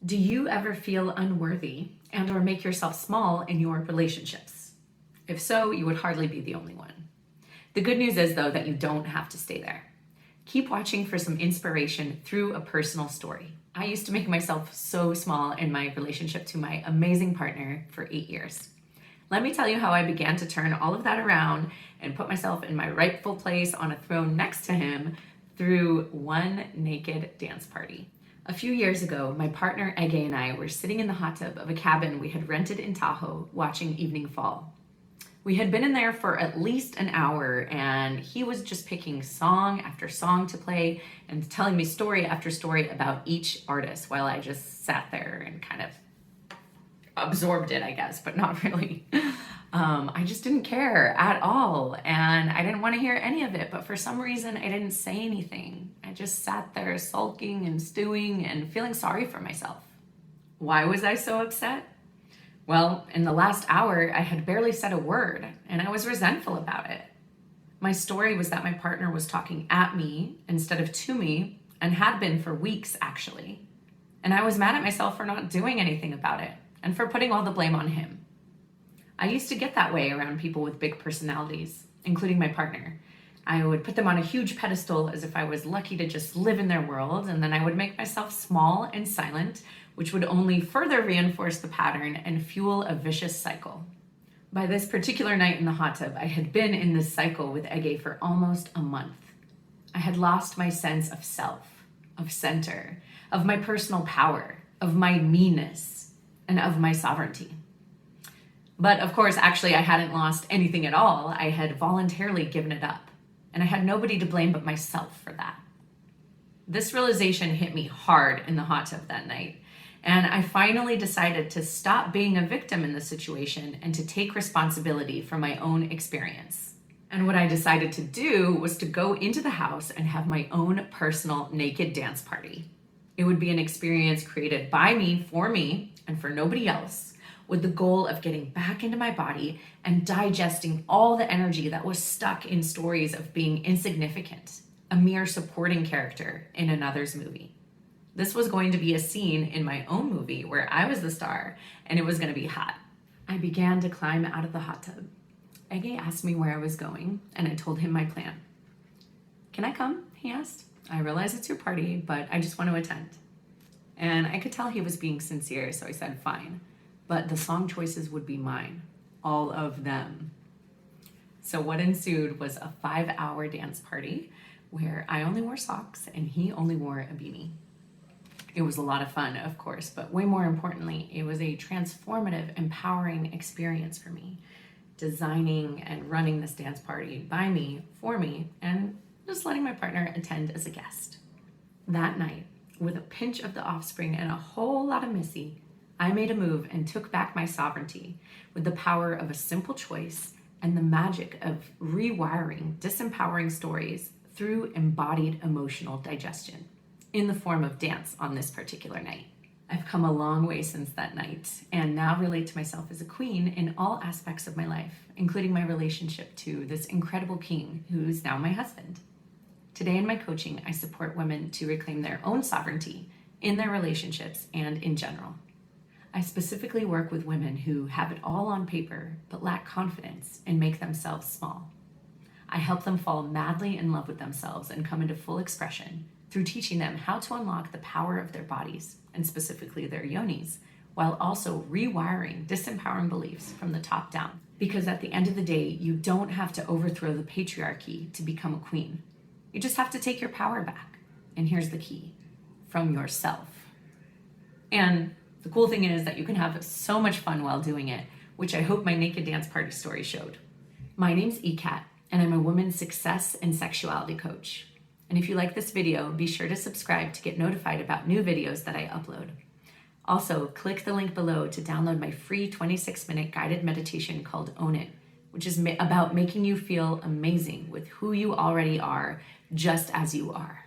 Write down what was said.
Do you ever feel unworthy and or make yourself small in your relationships? If so, you would hardly be the only one. The good news is, though, that you don't have to stay there. Keep watching for some inspiration through a personal story. I used to make myself so small in my relationship to my amazing partner for 8 years. Let me tell you how I began to turn all of that around and put myself in my rightful place on a throne next to him through one naked dance party. A few years ago, my partner Ege and I were sitting in the hot tub of a cabin we had rented in Tahoe watching evening fall. We had been in there for at least an hour, and he was just picking song after song to play and telling me story after story about each artist while I just sat there and kind of absorbed it, I guess, but not really. I just didn't care at all, and I didn't want to hear any of it, but for some reason I didn't say anything. I just sat there sulking and stewing and feeling sorry for myself. Why was I so upset? Well, in the last hour, I had barely said a word, and I was resentful about it. My story was that my partner was talking at me instead of to me, and had been for weeks, actually. And I was mad at myself for not doing anything about it, and for putting all the blame on him. I used to get that way around people with big personalities, including my partner. I would put them on a huge pedestal as if I was lucky to just live in their world, and then I would make myself small and silent, which would only further reinforce the pattern and fuel a vicious cycle. By this particular night in the hot tub, I had been in this cycle with Ege for almost a month. I had lost my sense of self, of center, of my personal power, of my meanness, and of my sovereignty. But of course, actually, I hadn't lost anything at all. I had voluntarily given it up, and I had nobody to blame but myself for that. This realization hit me hard in the hot tub that night, and I finally decided to stop being a victim in the situation and to take responsibility for my own experience. And what I decided to do was to go into the house and have my own personal naked dance party. It would be an experience created by me, and for nobody else, with the goal of getting back into my body and digesting all the energy that was stuck in stories of being insignificant, a mere supporting character in another's movie. This was going to be a scene in my own movie where I was the star, and it was going to be hot. I began to climb out of the hot tub. Ege asked me where I was going, and I told him my plan. "Can I come?" he asked. "I realize it's your party, but I just want to attend." And I could tell he was being sincere, so I said, "Fine." But the song choices would be mine, all of them. So what ensued was a 5-hour dance party where I only wore socks and he only wore a beanie. It was a lot of fun, of course, but way more importantly, it was a transformative, empowering experience for me, designing and running this dance party by me, for me, and just letting my partner attend as a guest. That night, with a pinch of The Offspring and a whole lot of Missy, I made a move and took back my sovereignty with the power of a simple choice and the magic of rewiring disempowering stories through embodied emotional digestion in the form of dance on this particular night. I've come a long way since that night and now relate to myself as a queen in all aspects of my life, including my relationship to this incredible king who's now my husband. Today in my coaching, I support women to reclaim their own sovereignty in their relationships and in general. I specifically work with women who have it all on paper but lack confidence and make themselves small. I help them fall madly in love with themselves and come into full expression through teaching them how to unlock the power of their bodies, and specifically their yonis, while also rewiring disempowering beliefs from the top down. Because at the end of the day, you don't have to overthrow the patriarchy to become a queen. You just have to take your power back. And here's the key: from yourself. And the cool thing is that you can have so much fun while doing it, which I hope my naked dance party story showed. My name's ECAT, and I'm a women's success and sexuality coach. And if you like this video, be sure to subscribe to get notified about new videos that I upload. Also, click the link below to download my free 26-minute guided meditation called Own It, which is about making you feel amazing with who you already are, just as you are.